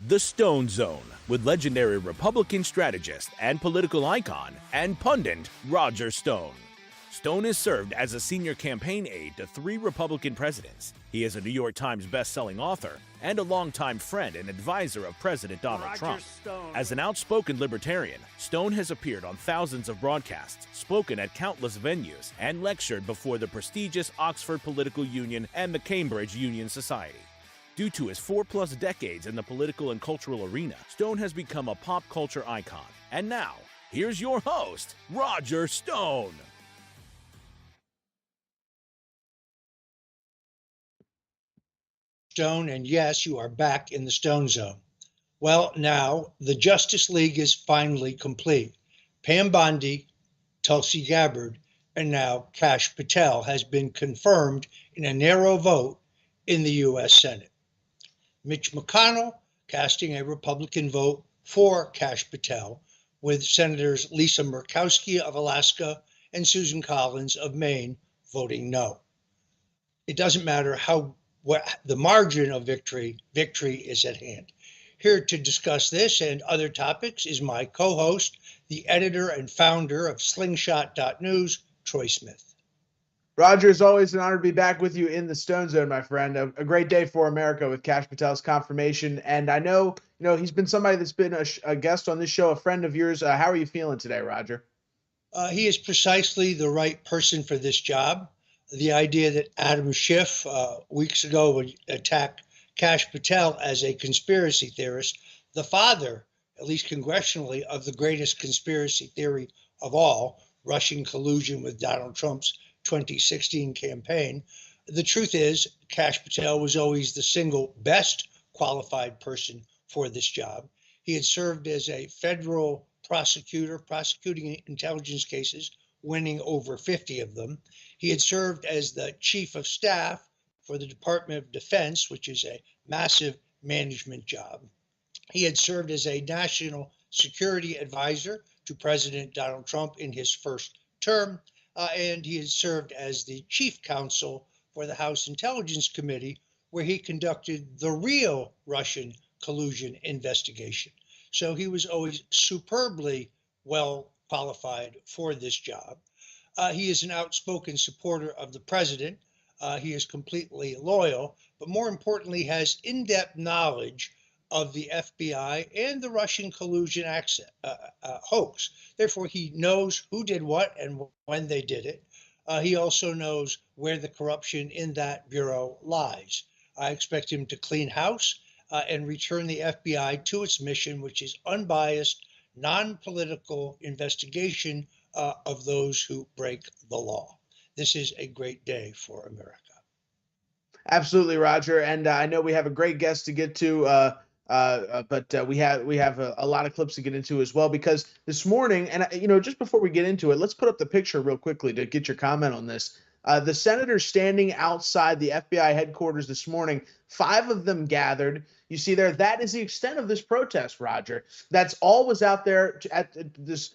The Stone Zone with legendary Republican strategist and political icon and pundit Roger Stone. Stone has served as a senior campaign aide to 3 Republican presidents. He is a New York Times best-selling author and a longtime friend and advisor of President Donald Trump. As an outspoken libertarian, Stone has appeared on thousands of broadcasts, spoken at countless venues, and lectured before the prestigious Oxford Political Union and the Cambridge Union Society. Due to his 4+ decades in the political and cultural arena, Stone has become a pop culture icon. And now, here's your host, Roger Stone. Stone, and yes, you are back in the Stone Zone. Well, now the Justice League is finally complete. Pam Bondi, Tulsi Gabbard, and now Kash Patel has been confirmed in a narrow vote in the U.S. Senate. Mitch McConnell casting a Republican vote for Kash Patel, with Senators Lisa Murkowski of Alaska and Susan Collins of Maine voting no. It doesn't matter what the margin of victory is at hand. Here to discuss this and other topics is my co-host, the editor and founder of slingshot.news, Troy Smith. Roger, it's always an honor to be back with you in the Stone Zone, my friend. A great day for America with Kash Patel's confirmation. And I know, he's been somebody that's been a guest on this show, a friend of yours. How are you feeling today, Roger? He is precisely the right person for this job. The idea that Adam Schiff weeks ago would attack Kash Patel as a conspiracy theorist, the father, at least congressionally, of the greatest conspiracy theory of all, Russian collusion with Donald Trump's 2016 campaign. The truth is, Kash Patel was always the single best qualified person for this job. He had served as a federal prosecutor, prosecuting intelligence cases, winning over 50 of them. He had served as the chief of staff for the Department of Defense, which is a massive management job. He had served as a national security advisor to President Donald Trump in his first term. And he has served as the chief counsel for the House Intelligence Committee, where he conducted the real Russian collusion investigation. So he was always superbly well qualified for this job. He is an outspoken supporter of the president. He is completely loyal, but more importantly, has in-depth knowledge of the FBI and the Russian collusion hoax. Therefore, he knows who did what and when they did it. He also knows where the corruption in that bureau lies. I expect him to clean house and return the FBI to its mission, which is unbiased, non-political investigation of those who break the law. This is a great day for America. Absolutely, Roger. And I know we have a great guest to get to. But we have a lot of clips to get into as well, because this morning, and just before we get into it, let's put up the picture real quickly to get your comment on this. The senators standing outside the FBI headquarters this morning, 5 of them gathered. You see there, that is the extent of this protest, Roger. That's all was out there at this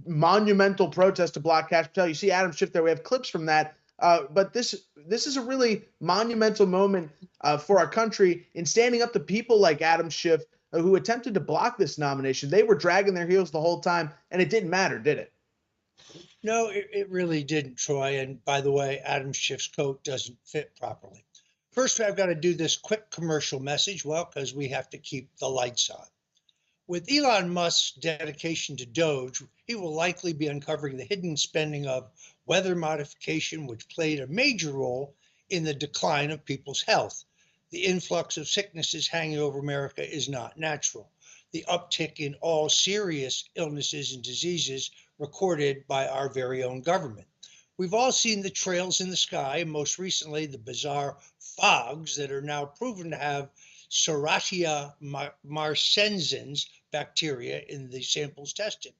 monumental protest to block Kash Patel. You see Adam Schiff there. We have clips from that. But this is a really monumental moment for our country in standing up to people like Adam Schiff, who attempted to block this nomination. They were dragging their heels the whole time, and it didn't matter, did it? No, it really didn't, Troy. And by the way, Adam Schiff's coat doesn't fit properly. First, I've got to do this quick commercial message, because we have to keep the lights on. With Elon Musk's dedication to DOGE, he will likely be uncovering the hidden spending of weather modification, which played a major role in the decline of people's health. The influx of sicknesses hanging over America is not natural. The uptick in all serious illnesses and diseases recorded by our very own government. We've all seen the trails in the sky, and most recently the bizarre fogs that are now proven to have Serratia marcescens bacteria in the samples tested.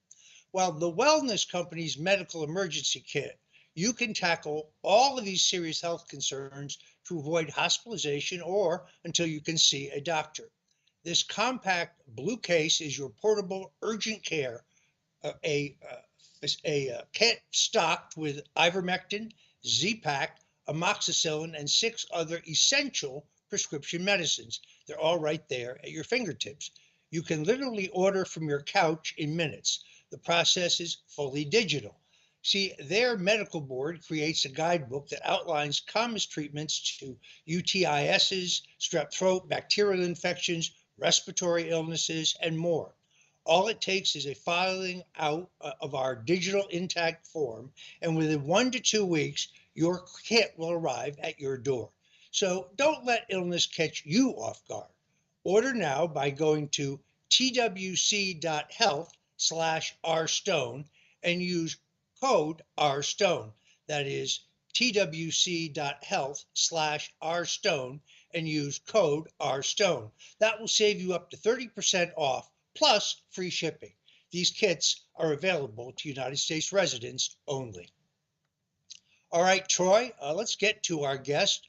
While the wellness company's medical emergency kit, you can tackle all of these serious health concerns to avoid hospitalization or until you can see a doctor. This compact blue case is your portable urgent care, a kit stocked with ivermectin, Z-Pak, amoxicillin, and 6 other essential prescription medicines. They're all right there at your fingertips. You can literally order from your couch in minutes. The process is fully digital. See, their medical board creates a guidebook that outlines common treatments to UTISs, strep throat, bacterial infections, respiratory illnesses, and more. All it takes is a filing out of our digital intact form, and within 1 to 2 weeks, your kit will arrive at your door. So don't let illness catch you off guard. Order now by going to twc.health/rstone and use code RSTONE. That is twc.health/rstone and use code RSTONE. That will save you up to 30% off plus free shipping. These kits are available to United States residents only. All right, Troy, let's get to our guest.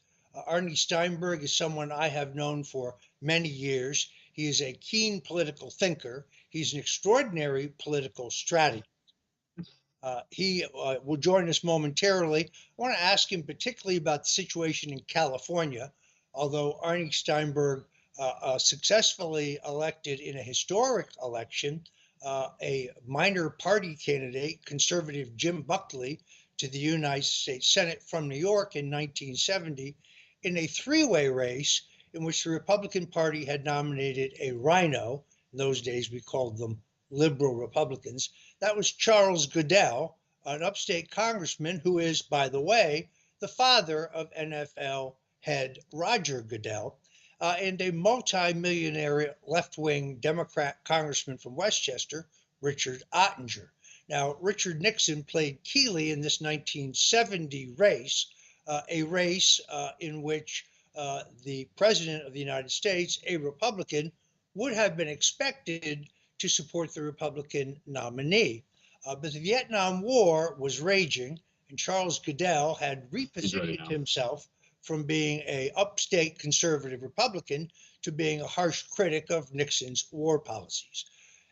Arnie Steinberg is someone I have known for many years. He is a keen political thinker. He's an extraordinary political strategist. He will join us momentarily. I want to ask him particularly about the situation in California, although Arnie Steinberg successfully elected in a historic election a minor party candidate, conservative Jim Buckley, to the United States Senate from New York in 1970 in a three-way race in which the Republican Party had nominated a rhino. In those days, we called them liberal Republicans. That was Charles Goodell, an upstate congressman who is, by the way, the father of NFL head Roger Goodell, and a multi-millionaire left-wing Democrat congressman from Westchester, Richard Ottinger. Now, Richard Nixon played Keeley in this 1970 race, a race in which the president of the United States, a Republican, would have been expected to support the Republican nominee. But the Vietnam War was raging, and Charles Goodell had repositioned himself from being an upstate conservative Republican to being a harsh critic of Nixon's war policies.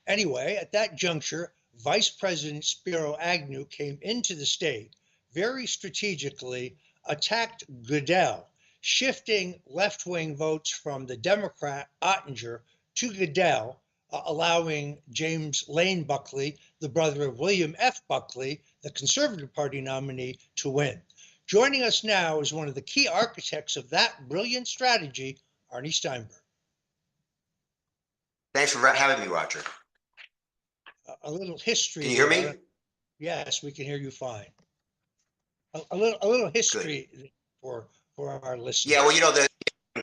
Anyway, at that juncture, Vice President Spiro Agnew came into the state, very strategically attacked Goodell, shifting left-wing votes from the Democrat Ottinger to Goodell, allowing James Lane Buckley, the brother of William F. Buckley, the Conservative Party nominee, to win. Joining us now is one of the key architects of that brilliant strategy, Arnie Steinberg. Thanks for having me, Roger. A little history. Can you hear me? Yes, we can hear you fine. A little history for our listeners. Yeah, well, the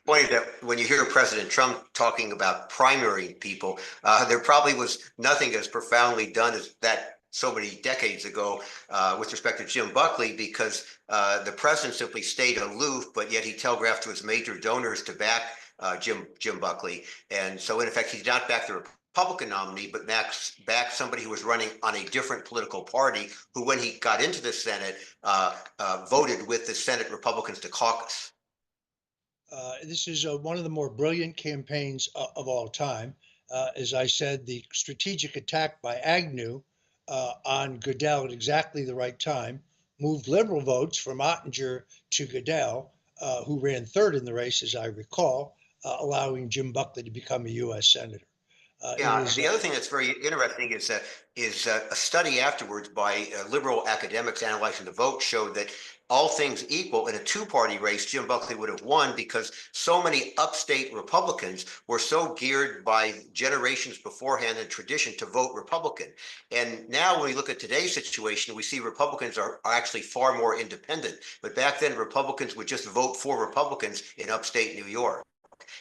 point that when you hear President Trump talking about primary people, there probably was nothing as profoundly done as that so many decades ago with respect to Jim Buckley, because the president simply stayed aloof, but yet he telegraphed to his major donors to back Jim Buckley. And so in effect, he did not back the Republican nominee, but back somebody who was running on a different political party, who, when he got into the Senate, voted with the Senate Republicans to caucus. This is one of the more brilliant campaigns of all time. As I said, the strategic attack by Agnew on Goodell at exactly the right time moved liberal votes from Ottinger to Goodell, who ran third in the race, as I recall, allowing Jim Buckley to become a U.S. Senator. The other thing that's very interesting is a study afterwards by liberal academics analyzing the vote showed that all things equal, in a two-party race, Jim Buckley would have won, because so many upstate Republicans were so geared by generations beforehand and tradition to vote Republican. And now when we look at today's situation, we see Republicans are actually far more independent. But back then, Republicans would just vote for Republicans in upstate New York.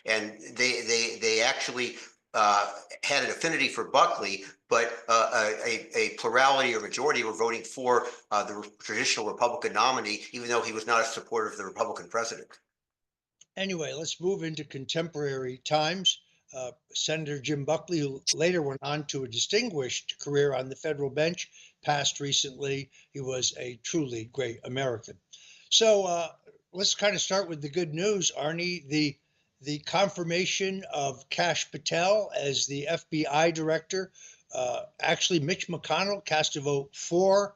And they actually had an affinity for Buckley, but a plurality or majority were voting for the traditional Republican nominee, even though he was not a supporter of the Republican president. Anyway, let's move into contemporary times. Senator Jim Buckley, who later went on to a distinguished career on the federal bench, passed recently. He was a truly great American. So let's kind of start with the good news, Arnie. The confirmation of Kash Patel as the FBI director. Actually, Mitch McConnell cast a vote for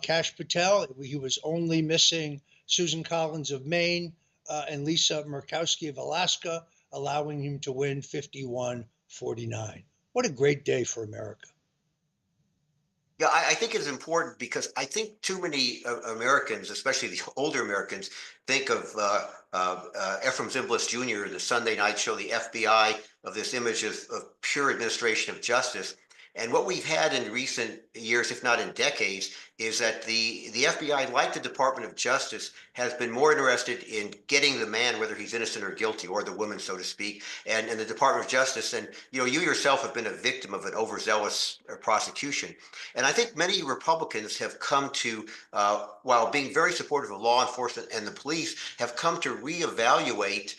Kash Patel. He was only missing Susan Collins of Maine and Lisa Murkowski of Alaska allowing him to win 51-49. What a great day for America. Yeah, I think it's important because I think too many Americans, especially the older Americans, think of Ephraim Zimbalist Jr., the Sunday night show, the FBI, of this image of pure administration of justice. And what we've had in recent years, if not in decades, is that the FBI, like the Department of Justice, has been more interested in getting the man, whether he's innocent or guilty, or the woman, so to speak, and the Department of Justice. And you yourself have been a victim of an overzealous prosecution. And I think many Republicans have come to, while being very supportive of law enforcement and the police, have come to reevaluate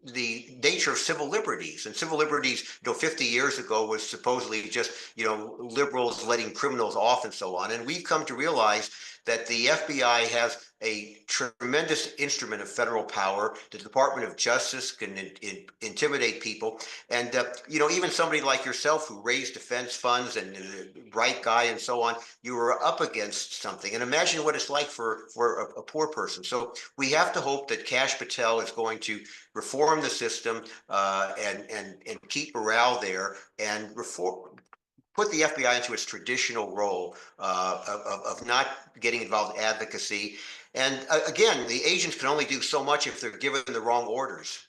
the nature of civil liberties. And civil liberties, 50 years ago was supposedly just, liberals letting criminals off and so on. And we've come to realize that the FBI has a tremendous instrument of federal power. The Department of Justice can intimidate people. And, even somebody like yourself who raised defense funds and the right guy and so on, you were up against something. And imagine what it's like for a poor person. So we have to hope that Kash Patel is going to reform the system and keep morale there and put the FBI into its traditional role of not getting involved in advocacy. And again, the agents can only do so much if they're given the wrong orders.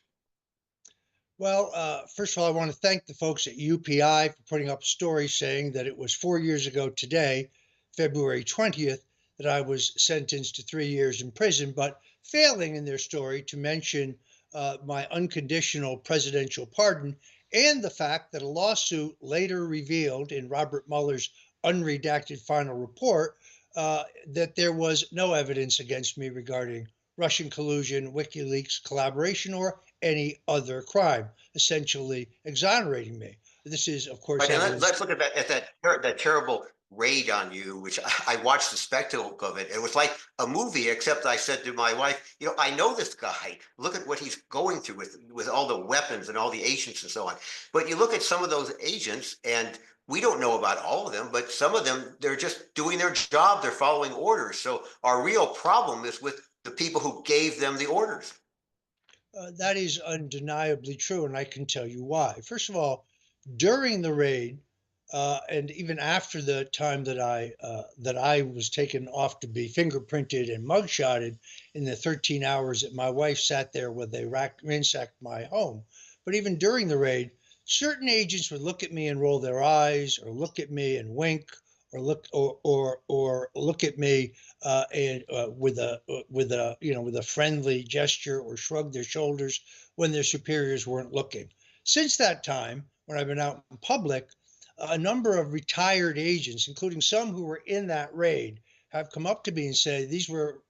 Well, first of all, I want to thank the folks at UPI for putting up a story saying that it was 4 years ago today, February 20th, that I was sentenced to 3 years in prison, but failing in their story to mention my unconditional presidential pardon and the fact that a lawsuit later revealed in Robert Mueller's unredacted final report that there was no evidence against me regarding Russian collusion, WikiLeaks collaboration, or any other crime, essentially exonerating me. This is, of course, Right, and let's look at that terrible raid on you, which I watched the spectacle of it. It was like a movie, except I said to my wife, I know this guy. Look at what he's going through with all the weapons and all the agents and so on. But you look at some of those agents, and we don't know about all of them, but some of them, they're just doing their job. They're following orders. So our real problem is with the people who gave them the orders. That is undeniably true, and I can tell you why. First of all, during the raid, and even after the time that I was taken off to be fingerprinted and mugshotted in the 13 hours that my wife sat there when they ransacked my home, but even during the raid, certain agents would look at me and roll their eyes, or look at me and wink, or look at me and with a friendly gesture, or shrug their shoulders when their superiors weren't looking. Since that time, when I've been out in public, a number of retired agents, including some who were in that raid, have come up to me and said these were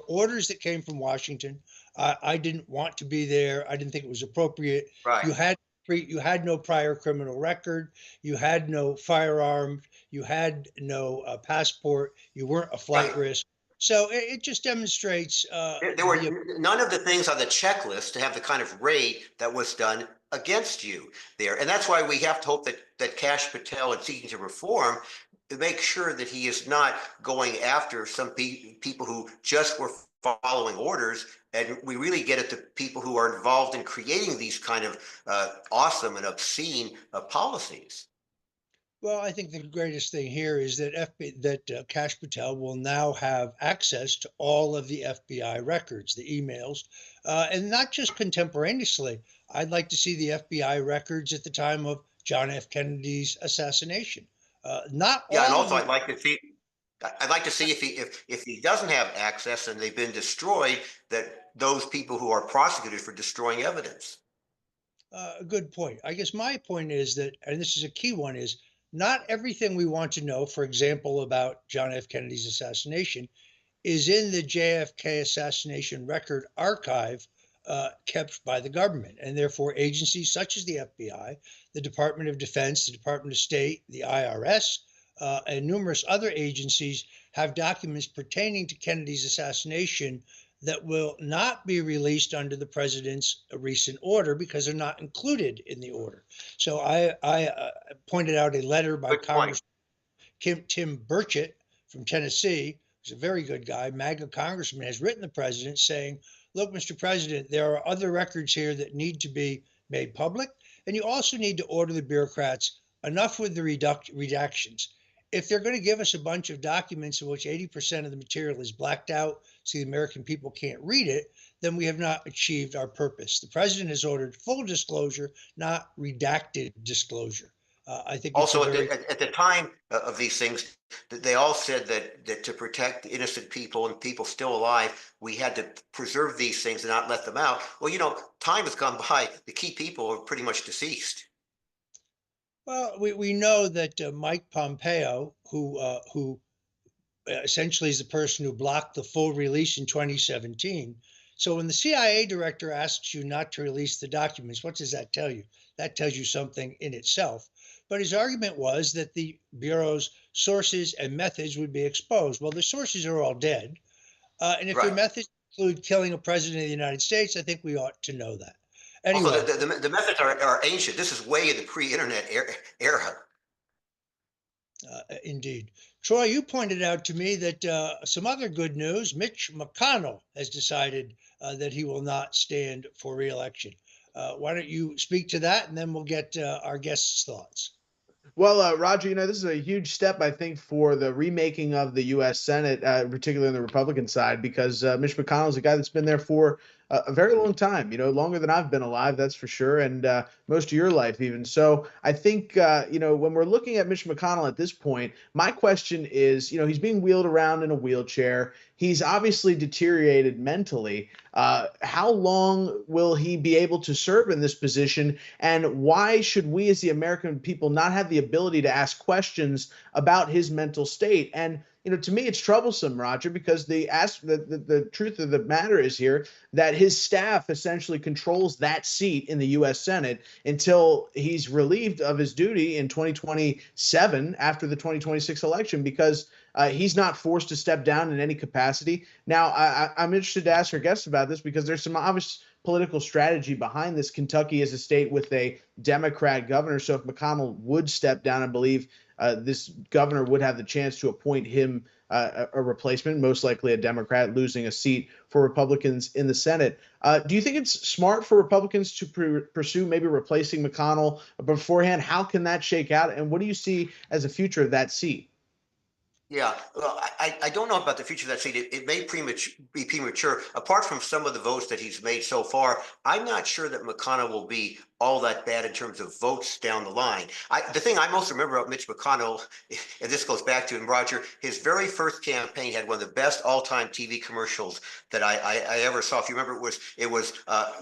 orders that came from Washington. I didn't want to be there. I didn't think it was appropriate. Right. You had no prior criminal record. You had no firearm. You had no passport. You weren't a flight risk. So it just demonstrates. There were none of the things on the checklist to have the kind of raid that was done against you there. And that's why we have to hope that Kash Patel, in seeking to reform, to make sure that he is not going after some people who just were following orders, and we really get at the people who are involved in creating these kind of awesome and obscene policies. Well, I think the greatest thing here is that Kash Patel will now have access to all of the FBI records, the emails, and not just contemporaneously. I'd like to see the FBI records at the time of John F. Kennedy's assassination. Not Yeah, and all also of I'd like to see if he doesn't have access and they've been destroyed, that those people who are prosecuted for destroying evidence. a good point. I guess my point is that, and this is a key one, is not everything we want to know, for example, about John F. Kennedy's assassination, is in the JFK assassination record archive kept by the government. And therefore, agencies such as the FBI, the Department of Defense, the Department of State, the IRS, and numerous other agencies have documents pertaining to Kennedy's assassination that will not be released under the president's recent order because they're not included in the order. So I pointed out a letter by Congressman Tim Burchett from Tennessee, who's a very good guy, MAGA congressman, has written the president saying, look, Mr. President, there are other records here that need to be made public, and you also need to order the bureaucrats enough with the redactions. If they're going to give us a bunch of documents in which 80% of the material is blacked out so the American people can't read it, then we have not achieved our purpose. The president has ordered full disclosure, not redacted disclosure. I think it's Also, a very at the time of these things, they all said that to protect innocent people and people still alive, we had to preserve these things and not let them out. Well, time has gone by. The key people are pretty much deceased. well. We know that Mike Pompeo, who essentially is the person who blocked the full release in 2017. So when the CIA director asks you not to release the documents, what does that tell you? That tells you something in itself. But his argument was that the Bureau's sources and methods would be exposed. Well, the sources are all dead. And if their Right. methods include killing a president of the United States, I think we ought to know that. Also, Anyway, the methods are ancient. This is way in the pre-internet era. Indeed. Troy, you pointed out to me that some other good news. Mitch McConnell has decided that he will not stand for reelection. Why don't you speak to that, and then we'll get our guests' thoughts. Well, Roger, this is a huge step, I think, for the remaking of the U.S. Senate, particularly on the Republican side, because Mitch McConnell is a guy that's been there for a very long time, longer than I've been alive, that's for sure, and most of your life even. So I think, when we're looking at Mitch McConnell at this point, my question is, he's being wheeled around in a wheelchair. He's obviously deteriorated mentally. How long will he be able to serve in this position? And why should we as the American people not have the ability to ask questions about his mental state? And to me, it's troublesome, Roger, because the truth of the matter is here that his staff essentially controls that seat in the U.S. Senate until he's relieved of his duty in 2027 after the 2026 election, because he's not forced to step down in any capacity. Now, I'm interested to ask our guests about this because there's some obvious political strategy behind this. Kentucky is a state with a Democrat governor, so if McConnell would step down, I believe this governor would have the chance to appoint him a replacement, most likely a Democrat, losing a seat for Republicans in the Senate. Do you think it's smart for Republicans to pursue maybe replacing McConnell beforehand? How can that shake out? And what do you see as the future of that seat? Yeah, well, I don't know about the future of that seat. It may be premature. Apart from some of the votes that he's made so far, I'm not sure that McConnell will be all that bad in terms of votes down the line. The thing I most remember about Mitch McConnell, and this goes back to him, Roger, his very first campaign had one of the best all-time TV commercials that I ever saw. If you remember, it was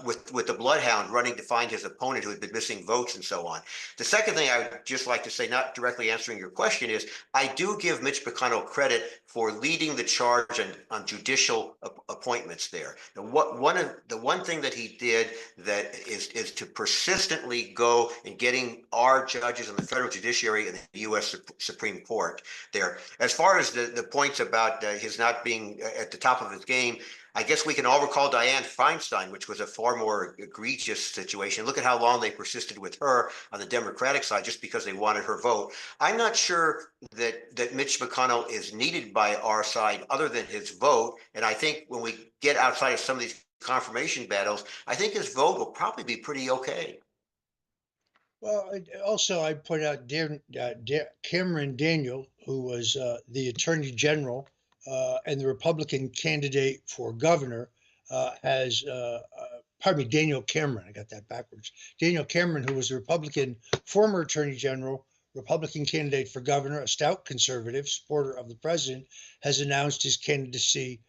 with the bloodhound running to find his opponent who had been missing votes and so on. The second thing I would just like to say, not directly answering your question, is I do give Mitch McConnell credit for leading the charge on judicial appointments there. The one thing that he did that is to persistently go and getting our judges in the federal judiciary and the U.S. Supreme Court there. As far as the points about his not being at the top of his game, I guess we can all recall Dianne Feinstein, which was a far more egregious situation. Look at how long they persisted with her on the Democratic side just because they wanted her vote. I'm not sure that Mitch McConnell is needed by our side other than his vote. And I think when we get outside of some of these confirmation battles, I think his vote will probably be pretty okay. Well, also, I point out Cameron Daniel, who was the Attorney General and the Republican candidate for governor, Daniel Cameron. I got that backwards. Daniel Cameron, who was a Republican former Attorney General, Republican candidate for governor, a stout conservative supporter of the president, has announced his candidacy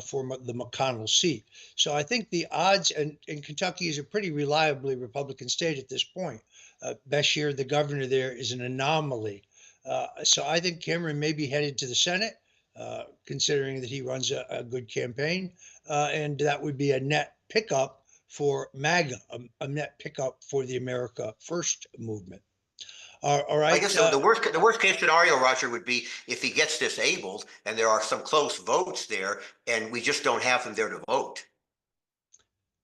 for the McConnell seat. So I think the odds, and Kentucky is a pretty reliably Republican state at this point. Beshear, the governor there, is an anomaly. So I think Cameron may be headed to the Senate, considering that he runs a good campaign. And that would be a net pickup for MAGA, a net pickup for the America First movement. All right. I guess the worst case scenario, Roger, would be if he gets disabled and there are some close votes there and we just don't have him there to vote.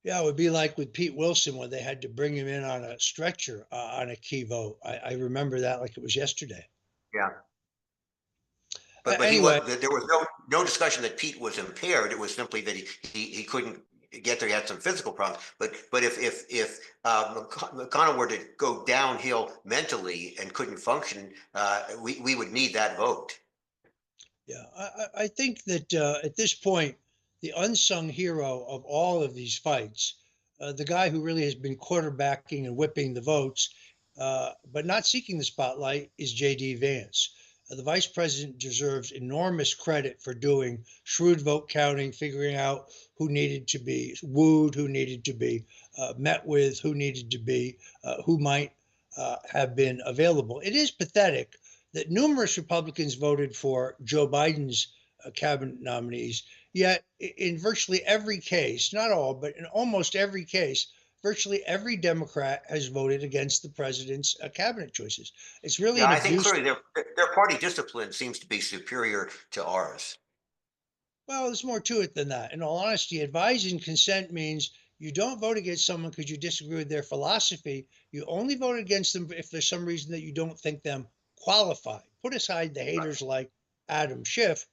Yeah, it would be like with Pete Wilson when they had to bring him in on a stretcher on a key vote. I remember that like it was yesterday. Yeah. But Anyway, there was no discussion that Pete was impaired. It was simply that he couldn't get there. He had some physical problems, but if McConnell were to go downhill mentally and couldn't function, we would need that vote. Yeah, I think that at this point, the unsung hero of all of these fights, the guy who really has been quarterbacking and whipping the votes, but not seeking the spotlight, is J.D. Vance. The vice president deserves enormous credit for doing shrewd vote counting, figuring out who needed to be wooed, who needed to be met with, who needed to be, who might have been available. It is pathetic that numerous Republicans voted for Joe Biden's cabinet nominees, yet in virtually every case, not all, but in almost every case, virtually every Democrat has voted against the president's cabinet choices. It's really Yeah, an I think abuse. clearly their party discipline seems to be superior to ours. Well, there's more to it than that. In all honesty, advise and consent means you don't vote against someone because you disagree with their philosophy. You only vote against them if there's some reason that you don't think them qualified. Put aside the haters like Adam Schiff.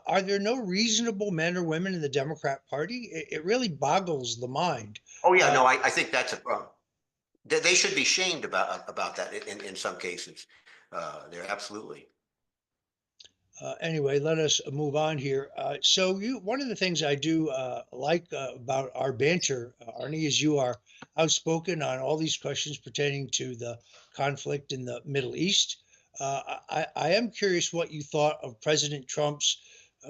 Are there no reasonable men or women in the Democrat Party? It really boggles the mind. Oh yeah, Uh, no, I think that's a problem. They should be shamed about that in some cases. They're absolutely. Anyway, let us move on here. One of the things I do like about our banter, Arnie, is you are outspoken on all these questions pertaining to the conflict in the Middle East. I am curious what you thought of President Trump's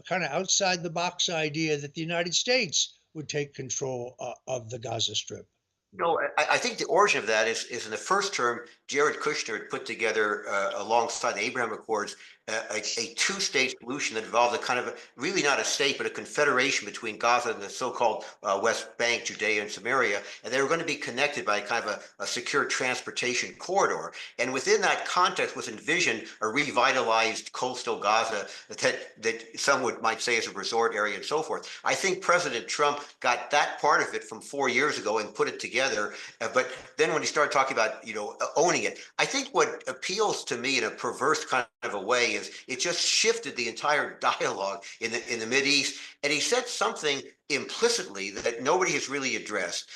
kind of outside the box idea that the United States would take control of the Gaza Strip. No, I think the origin of that is in the first term, Jared Kushner had put together alongside the Abraham Accords a two-state solution that involved a kind of really not a state, but a confederation between Gaza and the so-called West Bank, Judea and Samaria, and they were going to be connected by kind of a secure transportation corridor. And within that context was envisioned a revitalized coastal Gaza that some might say is a resort area and so forth. I think President Trump got that part of it from 4 years ago and put it together. But then when he started talking about, owning it, I think what appeals to me in a perverse kind of a way is it just shifted the entire dialogue in the Mideast. And he said something implicitly that nobody has really addressed.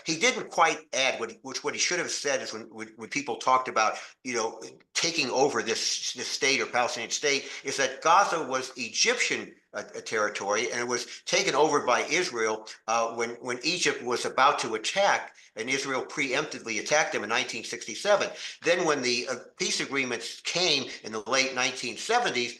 He didn't quite add what he should have said is when people talked about, taking over this state or Palestinian state, is that Gaza was Egyptian territory and it was taken over by Israel when Egypt was about to attack, and Israel preemptively attacked them in 1967. Then when the peace agreements came in the late 1970s,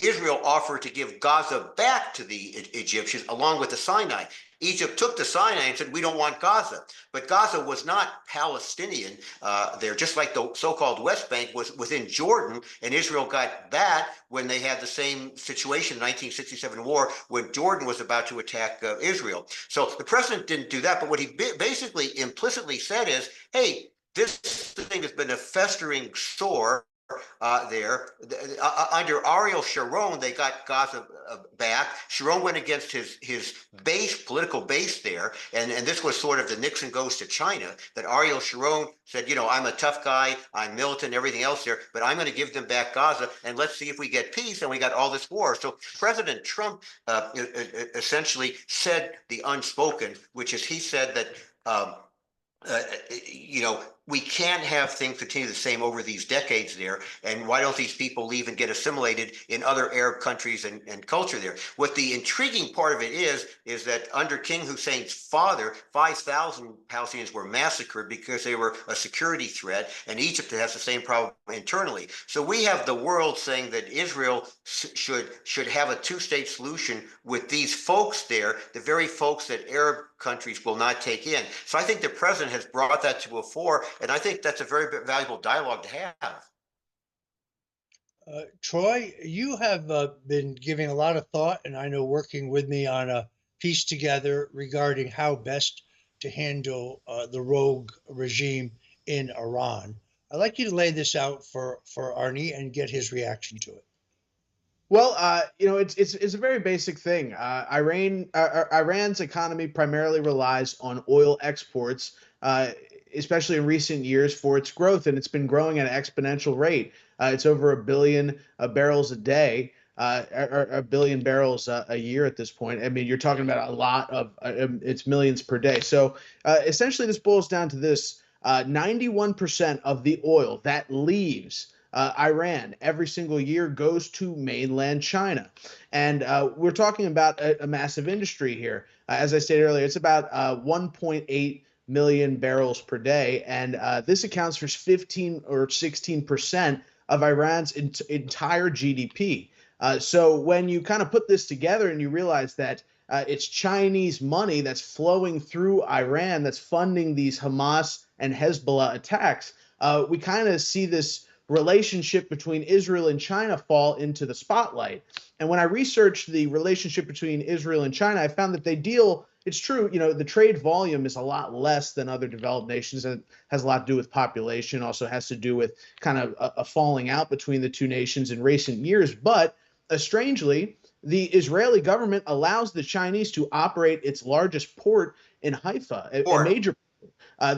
Israel offered to give Gaza back to the Egyptians along with the Sinai. Egypt took the Sinai and said, we don't want Gaza. But Gaza was not Palestinian there, just like the so-called West Bank was within Jordan, and Israel got that when they had the same situation in the 1967 war when Jordan was about to attack Israel. So the president didn't do that, but what he basically implicitly said is, hey, this thing has been a festering sore there. Under Ariel Sharon, they got Gaza back. Sharon went against his political base there, and this was sort of the Nixon goes to China, that Ariel Sharon said, I'm a tough guy, I'm militant, everything else there, but I'm going to give them back Gaza, and let's see if we get peace, and we got all this war. So President Trump essentially said the unspoken, which is he said that we can't have things continue the same over these decades there. And why don't these people leave and get assimilated in other Arab countries and culture there? What the intriguing part of it is that under King Hussein's father, 5,000 Palestinians were massacred because they were a security threat, and Egypt has the same problem internally. So we have the world saying that Israel should have a two-state solution with these folks there, the very folks that Arab countries will not take in. So I think the president has brought that to a fore, and I think that's a very valuable dialogue to have. Troy, you have been giving a lot of thought, and I know working with me on a piece together regarding how best to handle the rogue regime in Iran. I'd like you to lay this out for Arnie and get his reaction to it. Well, it's a very basic thing. Iran's economy primarily relies on oil exports, especially in recent years for its growth, and it's been growing at an exponential rate. It's over 1 billion barrels a day. a billion barrels a year at this point. I mean, you're talking about a lot of it's millions per day. So essentially, this boils down to this: 91% of the oil that leaves Iran every single year goes to mainland China. And we're talking about a massive industry here. As I stated earlier, it's about 1.8 million barrels per day. And this accounts for 15 or 16% of Iran's entire GDP. So when you kind of put this together and you realize that it's Chinese money that's flowing through Iran that's funding these Hamas and Hezbollah attacks, we kind of see this relationship between Israel and China fall into the spotlight. And when I researched the relationship between Israel and China, I found that they deal, it's true, the trade volume is a lot less than other developed nations, and has a lot to do with population, also has to do with kind of a falling out between the two nations in recent years. But strangely, the Israeli government allows the Chinese to operate its largest port in Haifa, a major.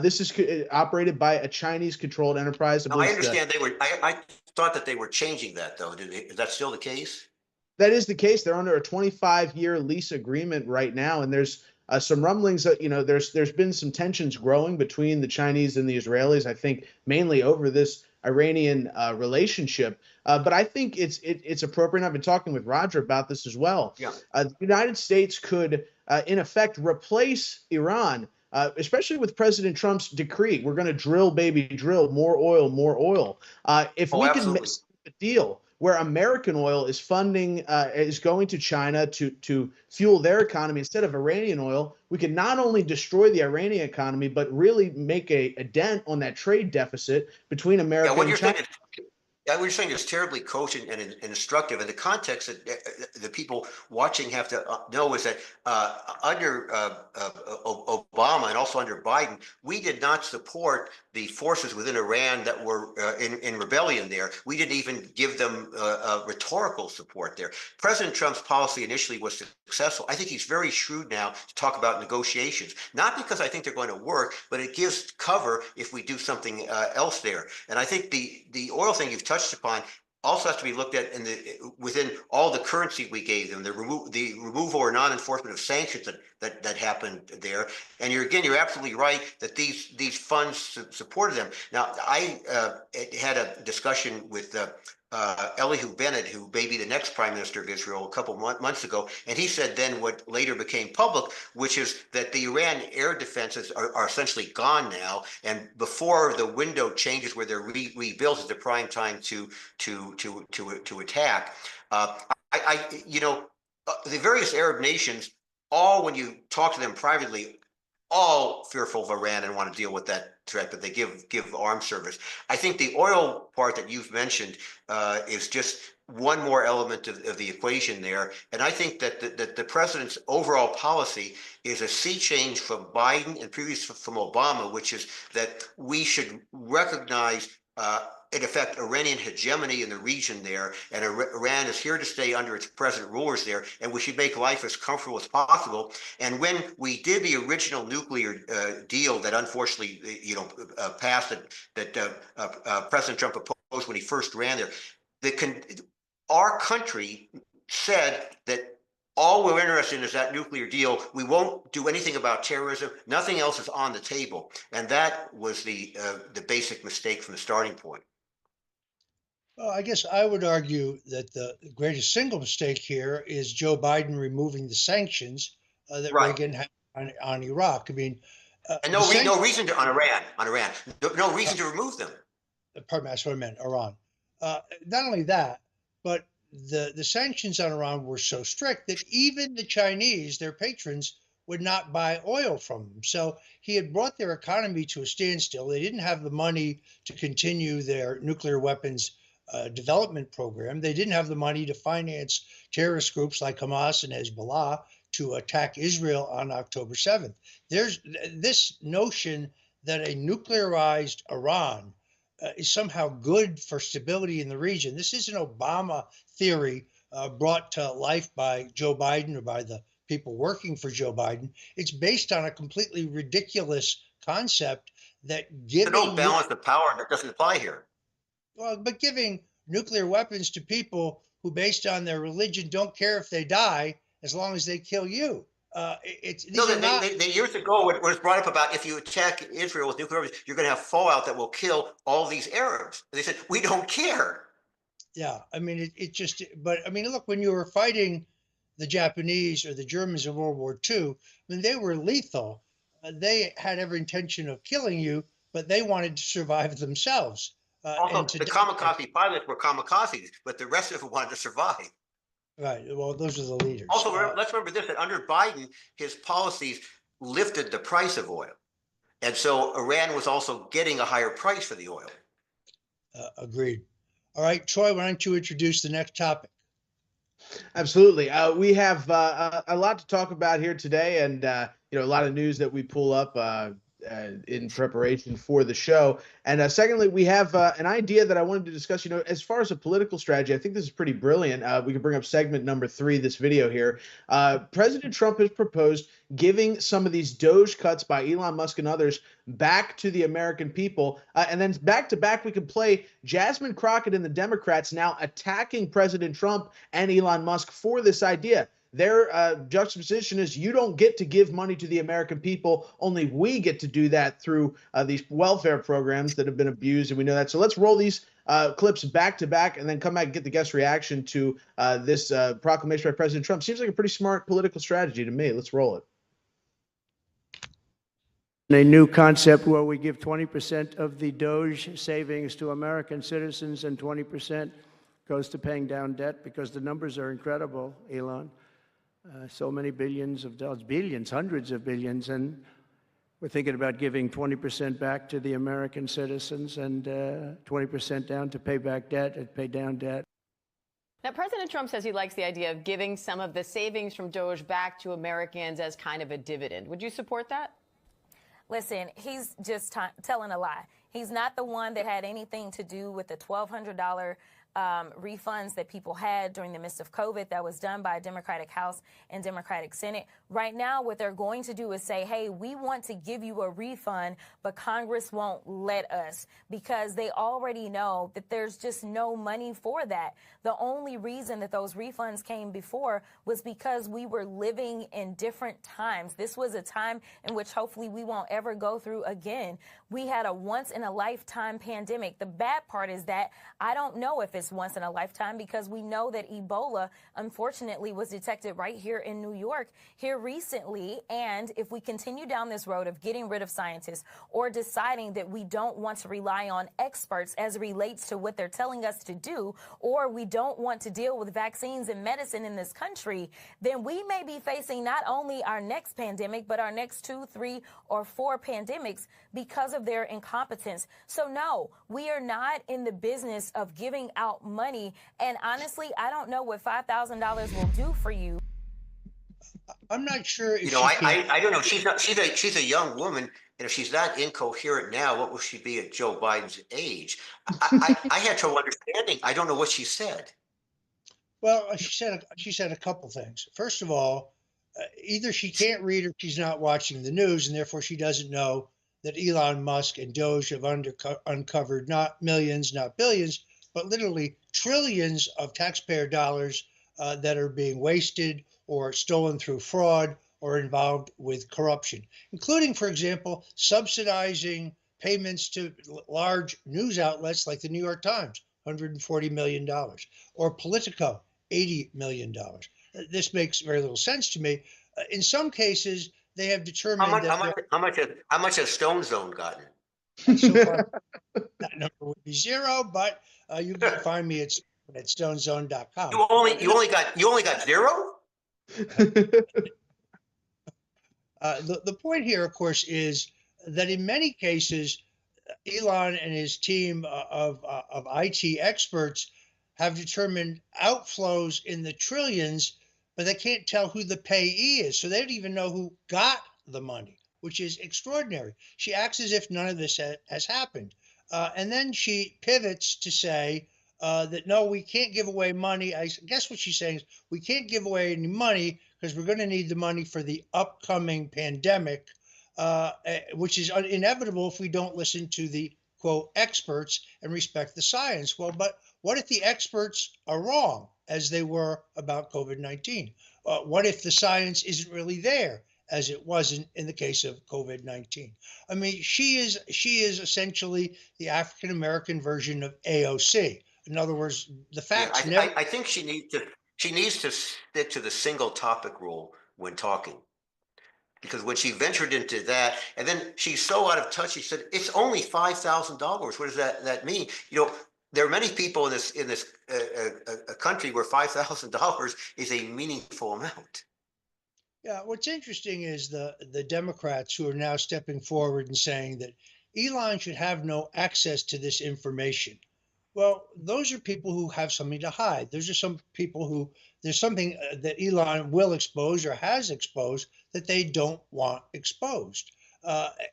This is operated by a Chinese-controlled enterprise. Now, I understand they were. I thought that they were changing that, though. Is that still the case? That is the case. They're under a 25-year lease agreement right now, and there's some rumblings that there's been some tensions growing between the Chinese and the Israelis. I think mainly over this Iranian relationship. But I think it's appropriate. I've been talking with Roger about this as well. Yeah. The United States could, in effect, replace Iran, especially with President Trump's decree. We're going to drill, baby, drill, more oil, more oil. If we can make a deal where American oil is funding, is going to China to fuel their economy instead of Iranian oil, we can not only destroy the Iranian economy, but really make a dent on that trade deficit between America and China. What you're saying is terribly cogent and instructive. And the context that the people watching have to know is that under Obama and also under Biden, we did not support the forces within Iran that were in rebellion there. We didn't even give them rhetorical support there. President Trump's policy initially was successful. I think he's very shrewd now to talk about negotiations, not because I think they're going to work, but it gives cover if we do something else there. And I think the oil thing you've touched upon also has to be looked at within all the currency we gave them, the removal or non-enforcement of sanctions that happened there. And you're absolutely right that these funds supported them. Now, I had a discussion with Elihu Bennett, who may be the next prime minister of Israel, a couple months ago, and he said then what later became public, which is that the Iran air defenses are essentially gone now, and before the window changes where they're rebuilt is the prime time to attack. The various Arab nations, all when you talk to them privately, all fearful of Iran and want to deal with that threat, but they give arms service. I think the oil part that you've mentioned is just one more element of the equation there. And I think that the president's overall policy is a sea change from Biden and previously from Obama, which is that we should recognize in effect, Iranian hegemony in the region there, and Iran is here to stay under its present rulers there, and we should make life as comfortable as possible. And when we did the original nuclear deal that unfortunately, passed, that President Trump proposed when he first ran there, our country said that all we're interested in is that nuclear deal. We won't do anything about terrorism. Nothing else is on the table, and that was the basic mistake from the starting point. Well, I guess I would argue that the greatest single mistake here is Joe Biden removing the sanctions that Reagan had on Iraq. I mean, and no reason to on Iran. No reason to remove them. Pardon me, that's what I meant. Iran. Not only that, but the sanctions on Iran were so strict that even the Chinese, their patrons, would not buy oil from them. So he had brought their economy to a standstill. They didn't have the money to continue their nuclear weapons development program. They didn't have the money to finance terrorist groups like Hamas and Hezbollah to attack Israel on October 7th. There's this notion that a nuclearized Iran is somehow good for stability in the region. This is an Obama theory brought to life by Joe Biden or by the people working for Joe Biden. It's based on a completely ridiculous concept that giving— So don't balance the power that doesn't apply here. Well, but giving nuclear weapons to people who, based on their religion, don't care if they die as long as they kill you. Years ago, it was brought up about if you attack Israel with nuclear weapons, you're going to have fallout that will kill all these Arabs. They said, we don't care. Yeah, I mean, but I mean, look, when you were fighting the Japanese or the Germans in World War II, I mean, they were lethal. They had every intention of killing you, but they wanted to survive themselves. Also, the kamikaze pilots were kamikazes, but the rest of them wanted to survive. Right. Well, those are the leaders. Also, let's remember this, that under Biden, his policies lifted the price of oil. And so Iran was also getting a higher price for the oil. Agreed. All right, Troy, why don't you introduce the next topic? Absolutely. We have a lot to talk about here today, and a lot of news that we pull up in preparation for the show. And secondly, we have an idea that I wanted to discuss. As far as a political strategy, I think this is pretty brilliant. We can bring up segment number 3, this video here. President Trump has proposed giving some of these DOGE cuts by Elon Musk and others back to the American people. And then back to back, we could play Jasmine Crockett and the Democrats now attacking President Trump and Elon Musk for this idea. Their juxtaposition is you don't get to give money to the American people. Only we get to do that through these welfare programs that have been abused. And we know that. So let's roll these clips back to back and then come back and get the guest reaction to this proclamation by President Trump. Seems like a pretty smart political strategy to me. Let's roll it. A new concept where we give 20% of the DOGE savings to American citizens and 20% goes to paying down debt, because the numbers are incredible, Elon. So many billions of dollars, billions, hundreds of billions, and we're thinking about giving 20% back to the American citizens and 20% down to pay back debt and pay down debt. Now, President Trump says he likes the idea of giving some of the savings from DOGE back to Americans as kind of a dividend. Would you support that? Listen, he's just telling a lie. He's not the one that had anything to do with the $1,200 refunds that people had during the midst of COVID. That was done by a Democratic House and Democratic Senate. Right now, what they're going to do is say, hey, we want to give you a refund, but Congress won't let us, because they already know that there's just no money for that. The only reason that those refunds came before was because we were living in different times. This was a time in which hopefully we won't ever go through again. We had a once-in-a-lifetime pandemic. The bad part is that I don't know if it's once in a lifetime, because we know that Ebola, unfortunately, was detected right here in New York here recently. And if we continue down this road of getting rid of scientists or deciding that we don't want to rely on experts as it relates to what they're telling us to do, or we don't want to deal with vaccines and medicine in this country, then we may be facing not only our next pandemic, but our next 2, 3, or 4 pandemics because of their incompetence. So no, we are not in the business of giving out money. And honestly, I don't know what $5,000 will do for you. I'm not sure. If I don't know. She's a young woman, and if she's not incoherent now, what will she be at Joe Biden's age? I had trouble understanding. I don't know what she said. Well, she said a couple things. First of all, either she can't read or she's not watching the news, and therefore she doesn't know that Elon Musk and DOGE have uncovered not millions, not billions, but literally trillions of taxpayer dollars that are being wasted or stolen through fraud or involved with corruption, including, for example, subsidizing payments to large news outlets like the New York Times, $140 million, or Politico, $80 million. This makes very little sense to me. In some cases, they have determined how much has StoneZOne gotten? So far, that number would be 0, but you can find me at StoneZONE.com. You only got 0? The point here, of course, is that in many cases, Elon and his team of IT experts have determined outflows in the trillions, but they can't tell who the payee is. So they don't even know who got the money, which is extraordinary. She acts as if none of this has happened. And then she pivots to say that, no, we can't give away money. I guess what she's saying is we can't give away any money because we're going to need the money for the upcoming pandemic, which is inevitable if we don't listen to the, quote, experts and respect the science. Well, but what if the experts are wrong? as they were about COVID-19? What if the science isn't really there, as it wasn't in the case of COVID-19? I mean, she is essentially the African American version of AOC. In other words, the Yeah, facts never. I think she needs to stick to the single topic rule when talking. Because when she ventured into that, and then she's so out of touch, she said, "It's only $5,000. What does that mean?" You know, there are many people in this country where $5,000 is a meaningful amount. Yeah, what's interesting is the Democrats who are now stepping forward and saying that Elon should have no access to this information. Well, those are people who have something to hide. Those are some people who there's something that Elon will expose or has exposed that they don't want exposed.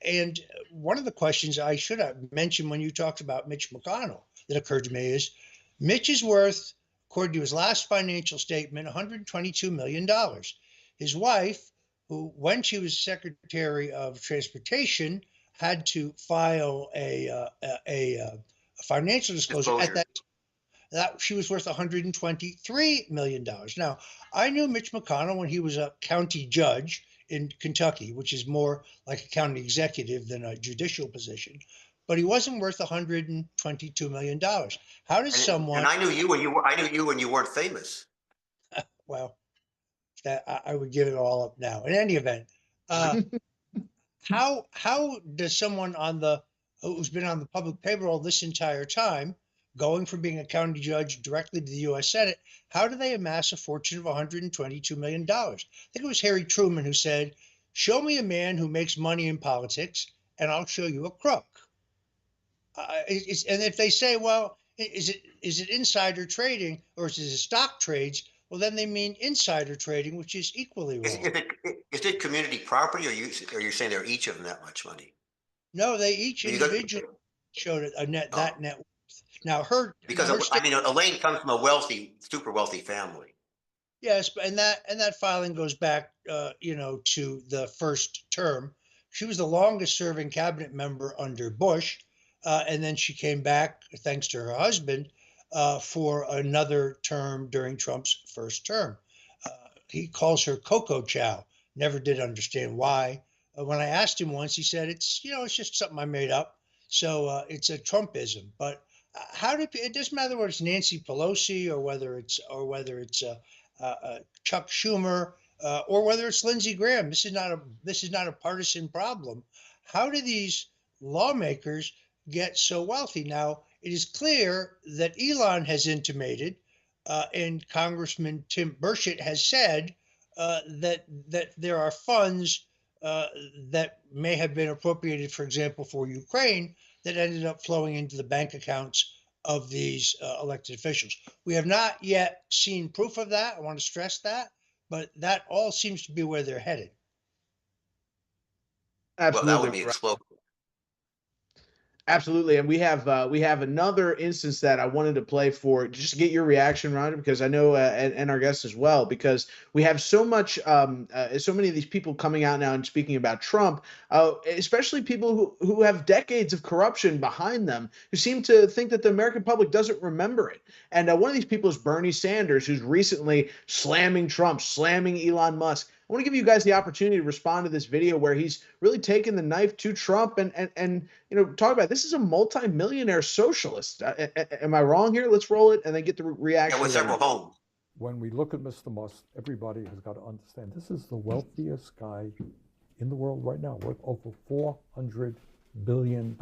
And one of the questions I should have mentioned when you talked about Mitch McConnell that occurred to me is Mitch is worth, according to his last financial statement, $122 million. His wife, who, when she was Secretary of Transportation, had to file a financial disclosure at that she was worth $123 million. Now, I knew Mitch McConnell when he was a county judge in Kentucky, which is more like a county executive than a judicial position, but he wasn't worth $122 million. How does someone? And I knew you when you weren't famous. Well, that I would give it all up now. In any event, how does someone who's been on the public payroll this entire time, going from being a county judge directly to the U.S. Senate, how do they amass a fortune of $122 million? I think it was Harry Truman who said, "Show me a man who makes money in politics, and I'll show you a crook." And if they say, "Well, is it insider trading or is it stock trades?" Well, then they mean insider trading, which is equally wrong. Is it community property, or you're saying they're each of them that much money? No, they each individually showed that net worth. Now, Elaine comes from a super wealthy family. Yes, and that filing goes back, to the first term. She was the longest serving cabinet member under Bush, and then she came back thanks to her husband for another term during Trump's first term. He calls her Coco Chow. Never did understand why. When I asked him once, he said it's just something I made up. So it's a Trumpism. But it doesn't matter whether it's Nancy Pelosi or whether it's Chuck Schumer or whether it's Lindsey Graham. This is not a partisan problem. How do these lawmakers get so wealthy? Now, it is clear that Elon has intimated, and Congressman Tim Burchett has said that there are funds that may have been appropriated, for example, for Ukraine, that ended up flowing into the bank accounts of these elected officials. We have not yet seen proof of that. I want to stress that, but that all seems to be where they're headed. Absolutely. Well, that would be explosive. Absolutely, and we have another instance that I wanted to play for just to get your reaction, Roger, because I know and our guests as well, because we have so many of these people coming out now and speaking about Trump, especially people who have decades of corruption behind them, who seem to think that the American public doesn't remember it. And one of these people is Bernie Sanders, who's recently slamming Trump, slamming Elon Musk. I want to give you guys the opportunity to respond to this video where he's really taken the knife to Trump and talk about this is a multi-millionaire socialist. Am I wrong here? Let's roll it and then get the reaction. Yeah, with several homes. When we look at Mr. Musk, everybody has got to understand this is the wealthiest guy in the world right now, worth over $400 billion.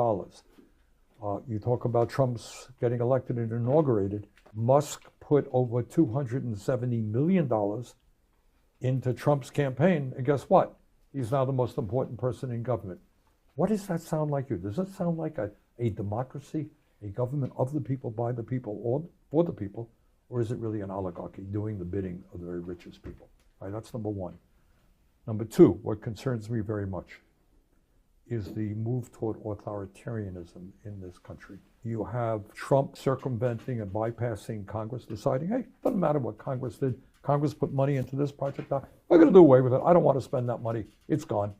You talk about Trump's getting elected and inaugurated. Musk put over $270 million into Trump's campaign, and guess what? He's now the most important person in government. What does that sound like you? Does that sound like a democracy, a government of the people, by the people, or for the people, or is it really an oligarchy doing the bidding of the very richest people? Right, that's number one. Number two, what concerns me very much is the move toward authoritarianism in this country. You have Trump circumventing and bypassing Congress, deciding, hey, doesn't matter what Congress did. Congress put money into this project. We're going to do away with it. I don't want to spend that money. It's gone.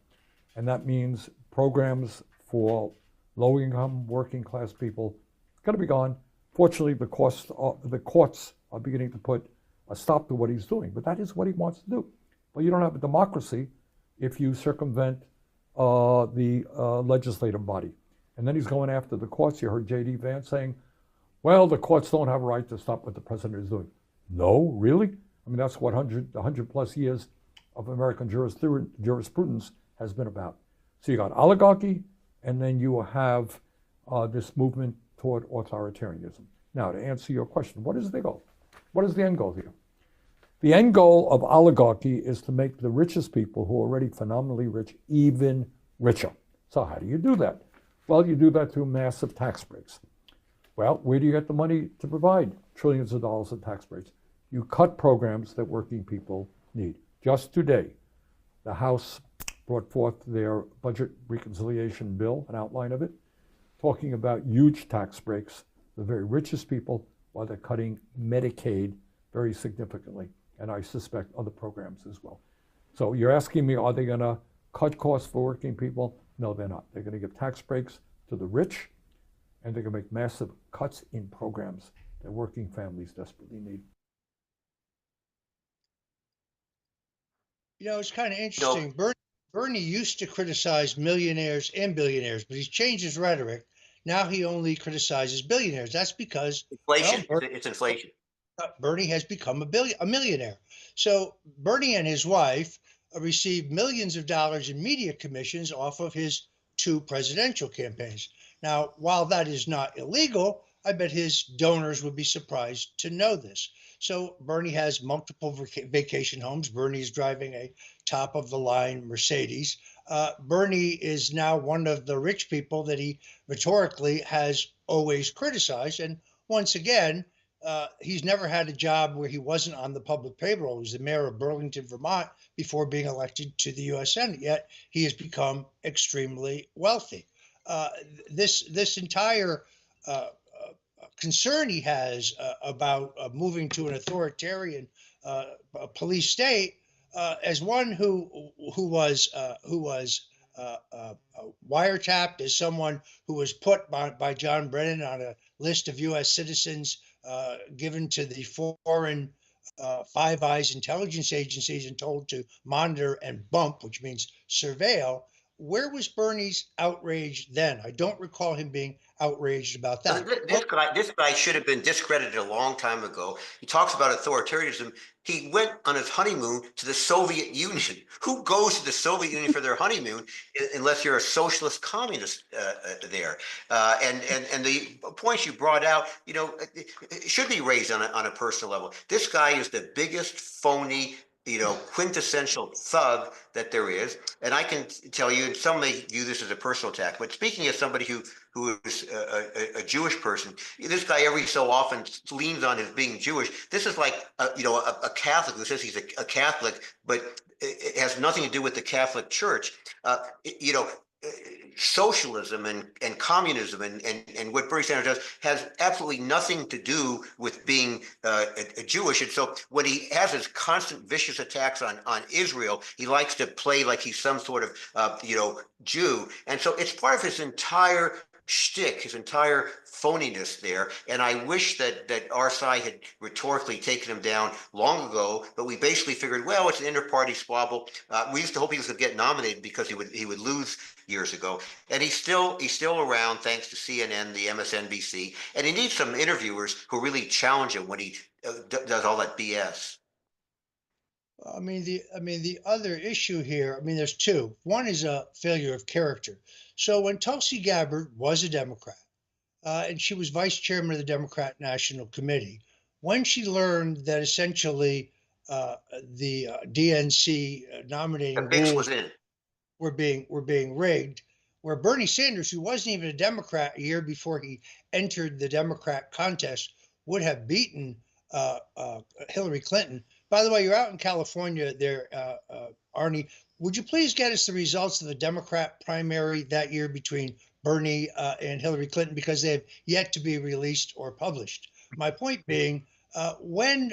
And that means programs for low-income, working-class people got to be gone. Fortunately, the courts are beginning to put a stop to what he's doing. But that is what he wants to do. But you don't have a democracy if you circumvent the legislative body. And then he's going after the courts. You heard J.D. Vance saying, well, the courts don't have a right to stop what the president is doing. No, really? I mean, that's what 100 plus years of American jurisprudence has been about. So you got oligarchy, and then you have this movement toward authoritarianism. Now, to answer your question, what is the goal? What is the end goal here? The end goal of oligarchy is to make the richest people who are already phenomenally rich even richer. So how do you do that? Well, you do that through massive tax breaks. Well, where do you get the money to provide trillions of dollars of tax breaks? You cut programs that working people need. Just today, the House brought forth their budget reconciliation bill, an outline of it, talking about huge tax breaks, the very richest people, while they're cutting Medicaid very significantly, and I suspect other programs as well. So you're asking me, are they going to cut costs for working people? No, they're not. They're going to give tax breaks to the rich, and they're going to make massive cuts in programs that working families desperately need. You know, it's kind of interesting. Bernie used to criticize millionaires and billionaires, but he's changed his rhetoric. Now he only criticizes billionaires. That's because inflation. It's inflation. Bernie has become a millionaire. So Bernie and his wife received millions of dollars in media commissions off of his 2 presidential campaigns. Now, while that is not illegal, I bet his donors would be surprised to know this. So Bernie has multiple vacation homes. Bernie is driving a top-of-the-line Mercedes. Bernie is now one of the rich people that he rhetorically has always criticized. And once again, he's never had a job where he wasn't on the public payroll. He was the mayor of Burlington, Vermont, before being elected to the U.S. Senate. Yet he has become extremely wealthy. This entire concern he has about moving to an authoritarian police state, as one who was wiretapped, as someone who was put by John Brennan on a list of U.S. citizens given to the foreign Five Eyes intelligence agencies and told to monitor and bump, which means surveil. Where was Bernie's outrage then? I don't recall him being outraged about that. This guy should have been discredited a long time ago. He talks about authoritarianism. He went on his honeymoon to the Soviet Union. Who goes to the Soviet Union for their honeymoon unless you're a socialist communist there? And the points you brought out, you know, it should be raised on a personal level. This guy is the biggest phony, you know, quintessential thug that there is. And I can tell you, and some may view this as a personal attack, but speaking as somebody who is a Jewish person, this guy every so often leans on his being Jewish. This is like, a Catholic who says he's a Catholic, but it has nothing to do with the Catholic Church. Socialism and communism and what Bernie Sanders does has absolutely nothing to do with being a Jewish. And so when he has his constant vicious attacks on Israel, he likes to play like he's some sort of Jew. And so it's part of his entire shtick, his entire phoniness there. And I wish that our side had rhetorically taken him down long ago, but we basically figured, well, it's an inter-party squabble. We used to hope he was going to get nominated because he would lose years ago. And he's still around thanks to CNN, the MSNBC, and he needs some interviewers who really challenge him when he does all that BS. I mean, the other issue here, there's 2. One is a failure of character. So when Tulsi Gabbard was a Democrat, and she was vice chairman of the Democrat National Committee, when she learned that essentially the DNC nominating rules were being rigged, where Bernie Sanders, who wasn't even a Democrat a year before he entered the Democrat contest, would have beaten Hillary Clinton. By the way, you're out in California there, Arnie. Would you please get us the results of the Democrat primary that year between Bernie and Hillary Clinton, because they have yet to be released or published? My point being, when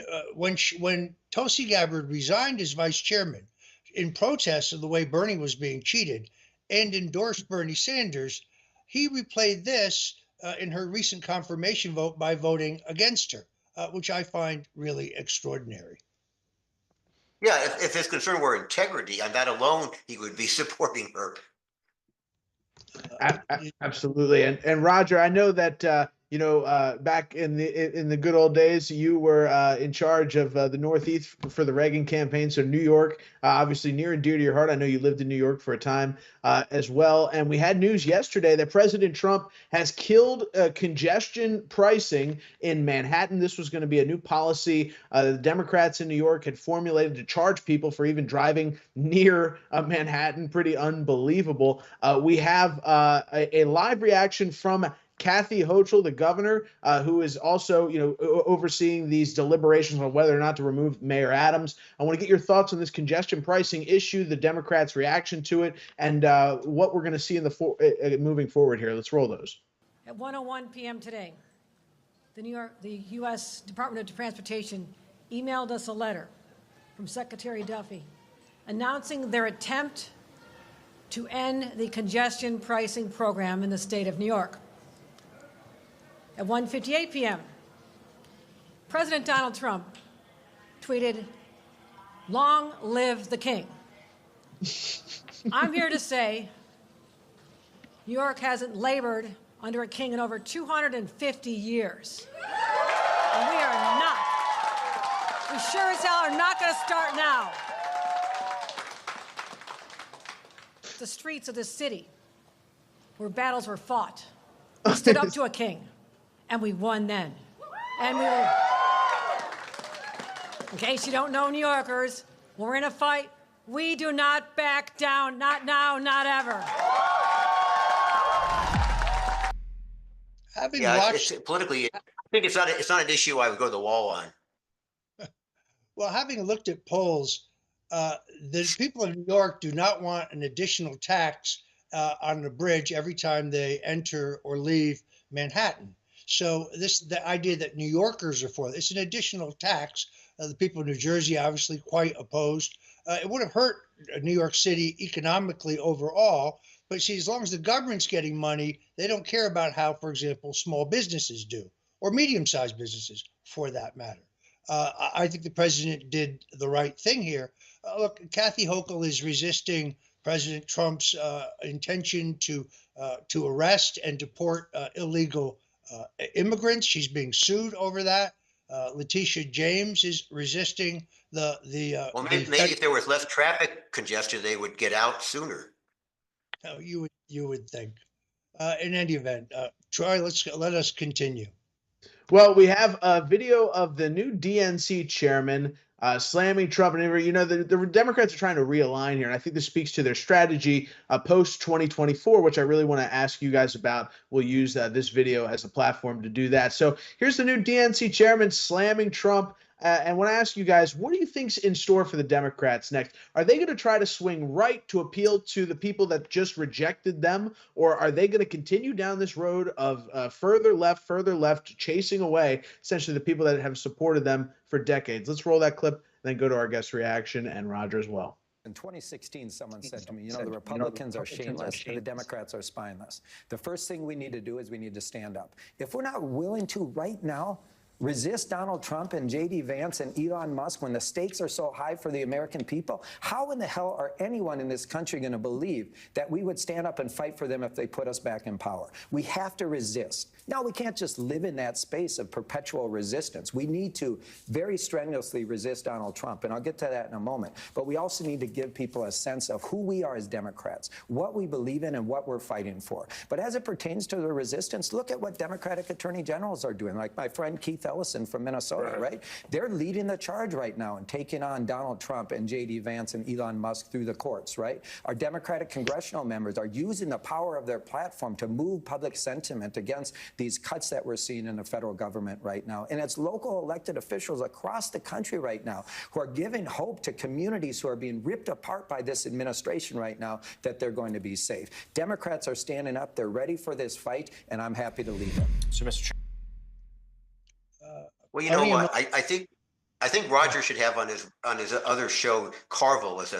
Tulsi Gabbard resigned as vice chairman in protest of the way Bernie was being cheated and endorsed Bernie Sanders, he replayed this in her recent confirmation vote by voting against her. which I find really extraordinary. Yeah, if his concern were integrity, on that alone, he would be supporting her. Absolutely. And Roger, I know that back in the good old days, you were in charge of the Northeast for the Reagan campaign. So New York, obviously near and dear to your heart. I know you lived in New York for a time as well. And we had news yesterday that President Trump has killed congestion pricing in Manhattan. This was going to be a new policy the Democrats in New York had formulated to charge people for even driving near Manhattan. Pretty unbelievable. We have a live reaction from Kathy Hochul, the governor, who is also, overseeing these deliberations on whether or not to remove Mayor Adams. I want to get your thoughts on this congestion pricing issue, the Democrats' reaction to it, and what we're going to see in the moving forward here. Let's roll those. At 1:01 p.m. today, the U.S. Department of Transportation emailed us a letter from Secretary Duffy announcing their attempt to end the congestion pricing program in the state of New York. At 1:58 p.m., President Donald Trump tweeted, "Long live the king." I'm here to say New York hasn't labored under a king in over 250 years. And we sure as hell are not going to start now. The streets of this city where battles were fought. We stood up to a king. And we won then. And we will. In case you don't know, New Yorkers, when we're in a fight, we do not back down. Not now, not ever. Having Yeah, watched, politically, I think it's not an issue I would go to the wall on. well, having looked at polls, the people in New York do not want an additional tax on the bridge every time they enter or leave Manhattan. So the idea that New Yorkers are for it's an additional tax. The people in New Jersey obviously quite opposed. It would have hurt New York City economically overall. But see, as long as the government's getting money, they don't care about how, for example, small businesses do, or medium-sized businesses, for that matter. I think the president did the right thing here. Look, Kathy Hochul is resisting President Trump's intention to arrest and deport illegal immigrants. She's being sued over that. Letitia James is resisting Well, maybe if there was less traffic congestion, they would get out sooner. You would think. In any event, Troy, let us continue. Well, we have a video of the new DNC chairman slamming Trump. And the Democrats are trying to realign here. And I think this speaks to their strategy post 2024, which I really want to ask you guys about. We'll use this video as a platform to do that. So here's the new DNC chairman slamming Trump. And when I ask you guys, what do you think's in store for the Democrats next? Are they going to try to swing right to appeal to the people that just rejected them? Or are they going to continue down this road of further left, chasing away essentially the people that have supported them for decades? Let's roll that clip, then go to our guest reaction and Roger as well. In 2016, someone said to me, the Republicans are shameless and the Democrats are spineless. The first thing we need to do is we need to stand up. If we're not willing to right now resist Donald Trump and J.D. Vance and Elon Musk when the stakes are so high for the American people, how in the hell are anyone in this country going to believe that we would stand up and fight for them if they put us back in power? We have to resist. Now, we can't just live in that space of perpetual resistance. We need to very strenuously resist Donald Trump, and I'll get to that in a moment. But we also need to give people a sense of who we are as Democrats, what we believe in, and what we're fighting for. But as it pertains to the resistance, look at what Democratic attorney generals are doing, like my friend Keith Ellison from Minnesota, right? They're leading the charge right now and taking on Donald Trump and J.D. Vance and Elon Musk through the courts, right? Our Democratic congressional members are using the power of their platform to move public sentiment against these cuts that we're seeing in the federal government right now. And it's local elected officials across the country right now who are giving hope to communities who are being ripped apart by this administration right now that they're going to be safe. Democrats are standing up. They're ready for this fight, and I'm happy to lead them. So, Mr. Chairman. Well, you know what? I think Roger should have on his other show Carville as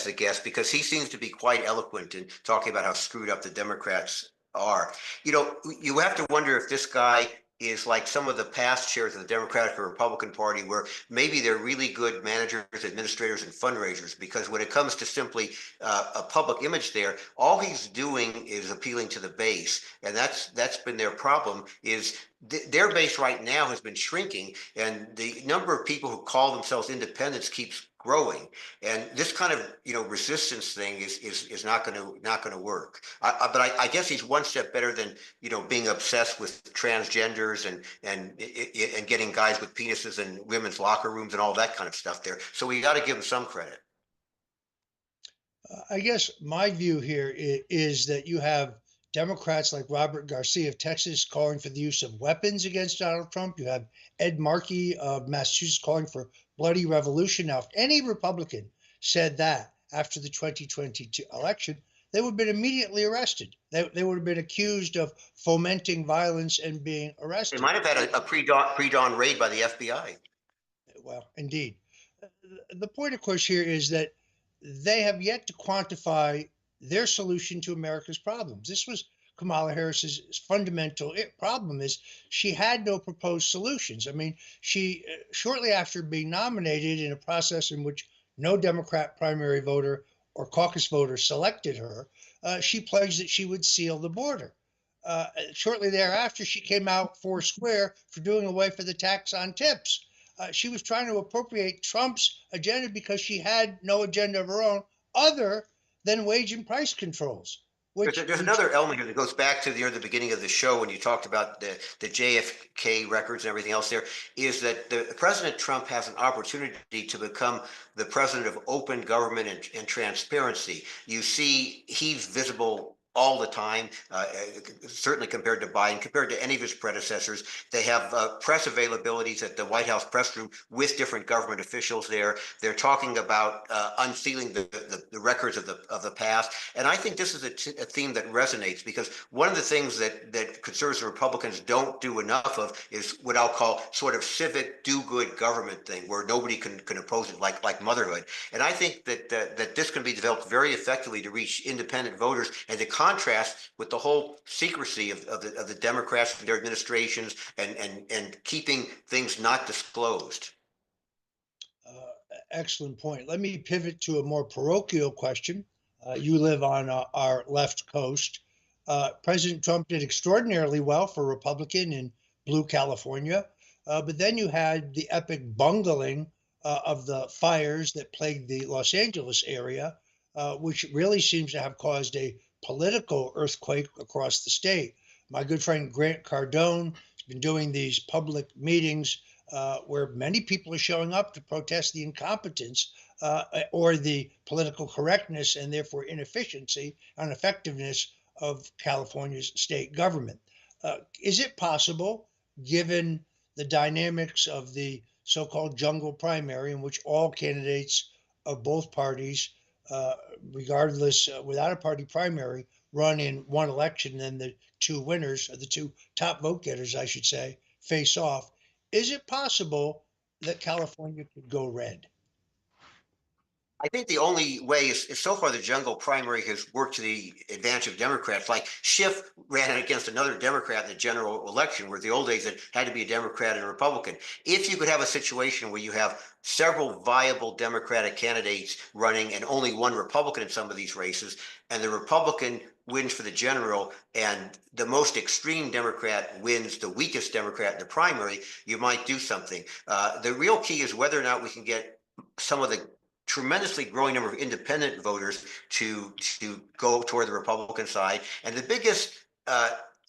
a guest, because he seems to be quite eloquent in talking about how screwed up the Democrats are. You have to wonder if this guy is like some of the past chairs of the Democratic or Republican Party, where maybe they're really good managers, administrators, and fundraisers, because when it comes to simply a public image there, all he's doing is appealing to the base. And that's been their problem, is their base right now has been shrinking, and the number of people who call themselves independents keeps growing, and this kind of resistance thing is not going to work. But I guess he's one step better than being obsessed with transgenders and getting guys with penises in women's locker rooms and all that kind of stuff there. So we got to give him some credit. I guess my view here is that you have Democrats like Robert Garcia of Texas calling for the use of weapons against Donald Trump. You have Ed Markey of Massachusetts calling for bloody revolution. Now, if any Republican said that after the 2022 election, they would have been immediately arrested. They would have been accused of fomenting violence and being arrested. They might have had a pre-dawn raid by the FBI. Well, indeed. The point, of course, here is that they have yet to quantify their solution to America's problems. This was Kamala Harris's fundamental problem, is she had no proposed solutions. I mean, she, shortly after being nominated in a process in which no Democrat primary voter or caucus voter selected her, she pledged that she would seal the border. Shortly thereafter, she came out four square for doing away with the tax on tips. She was trying to appropriate Trump's agenda because she had no agenda of her own other than wage and price controls. There's another element here that goes back to the beginning of the show when you talked about the JFK records and everything else. There is that President Trump has an opportunity to become the president of open government and transparency. You see, he's visible all the time, certainly compared to Biden, compared to any of his predecessors. They have press availabilities at the White House press room with different government officials there. They're talking about unsealing the records of the past. And I think this is a theme that resonates, because one of the things that conservatives and Republicans don't do enough of is what I'll call sort of civic do-good government thing, where nobody can oppose it, like motherhood. And I think that this can be developed very effectively to reach independent voters, and to contrast with the whole secrecy of the Democrats and their administrations and keeping things not disclosed. Excellent point. Let me pivot to a more parochial question. You live on our left coast. President Trump did extraordinarily well for a Republican in blue California, but then you had the epic bungling of the fires that plagued the Los Angeles area, which really seems to have caused a political earthquake across the state. My good friend Grant Cardone has been doing these public meetings where many people are showing up to protest the incompetence or the political correctness and therefore inefficiency and effectiveness of California's state government. Is it possible, given the dynamics of the so-called jungle primary, in which all candidates of both parties, regardless, without a party primary, run in one election, then the two winners, or the two top vote getters, I should say, face off? Is it possible that California could go red? I think the only way is so far the jungle primary has worked to the advantage of Democrats. Like Schiff ran against another Democrat in the general election, where the old days it had to be a Democrat and a Republican. If you could have a situation where you have several viable Democratic candidates running and only one Republican in some of these races, and the Republican wins for the general and the most extreme Democrat wins the weakest Democrat in the primary, you might do something. The real key is whether or not we can get some of the tremendously growing number of independent voters to go toward the Republican side. And the biggest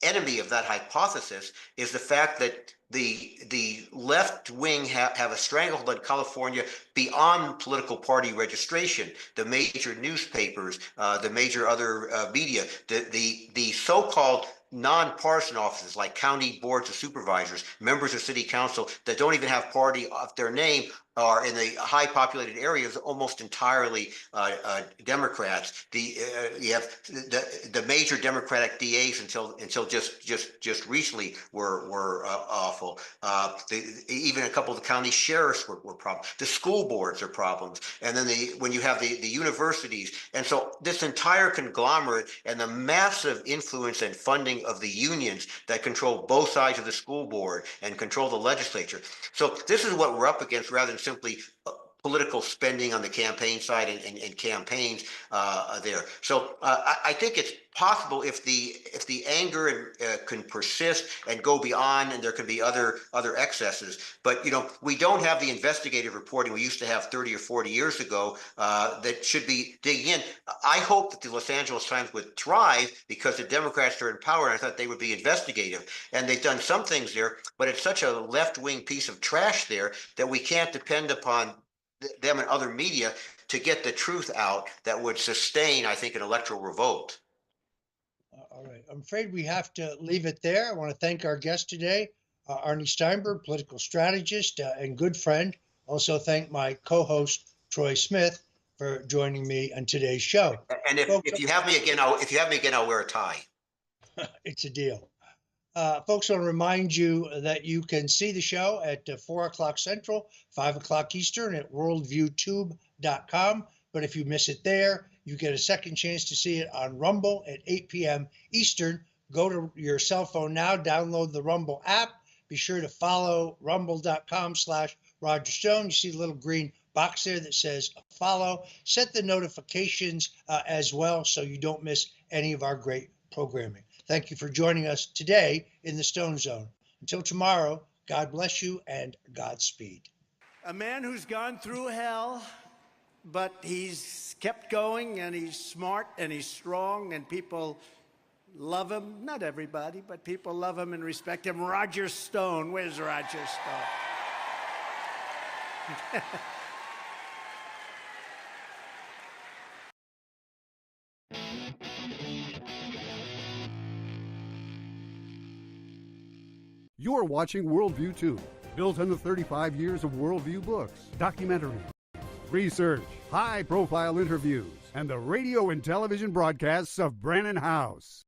enemy of that hypothesis is the fact that the left wing have a stranglehold on California beyond political party registration. The major newspapers, the major other media, the so-called nonpartisan offices like county boards of supervisors, members of city council that don't even have party off their name, are in the high populated areas almost entirely Democrats. You have the major Democratic DAs until just recently were awful. Even a couple of the county sheriffs were problems. The school boards are problems, and then when you have the universities, and so this entire conglomerate and the massive influence and funding of the unions that control both sides of the school board and control the legislature. So this is what we're up against, rather than simply political spending on the campaign side and campaigns there. So I think it's possible if the anger can persist and go beyond, and there can be other excesses. But we don't have the investigative reporting we used to have 30 or 40 years ago that should be digging in. I hope that the Los Angeles Times would thrive because the Democrats are in power, and I thought they would be investigative. And they've done some things there, but it's such a left-wing piece of trash there that we can't depend upon them and other media to get the truth out that would sustain, I think, an electoral revolt. All right. I'm afraid we have to leave it there. I want to thank our guest today, Arnie Steinberg, political strategist and good friend. Also thank my co-host, Troy Smith, for joining me on today's show. And if you have me again, I'll wear a tie. It's a deal. Folks, I want to remind you that you can see the show at 4 o'clock Central, 5 o'clock Eastern at worldviewtube.com. But if you miss it there, you get a second chance to see it on Rumble at 8 p.m. Eastern. Go to your cell phone now, download the Rumble app. Be sure to follow rumble.com/Roger Stone. You see the little green box there that says follow. Set the notifications as well so you don't miss any of our great programming. Thank you for joining us today in the Stone Zone. Until tomorrow, God bless you and Godspeed. A man who's gone through hell, but he's kept going, and he's smart and he's strong, and people love him. Not everybody, but people love him and respect him. Roger Stone. Where's Roger Stone? You're watching Worldview 2, built on the 35 years of Worldview books, documentary, research, high-profile interviews, and the radio and television broadcasts of Brannon House.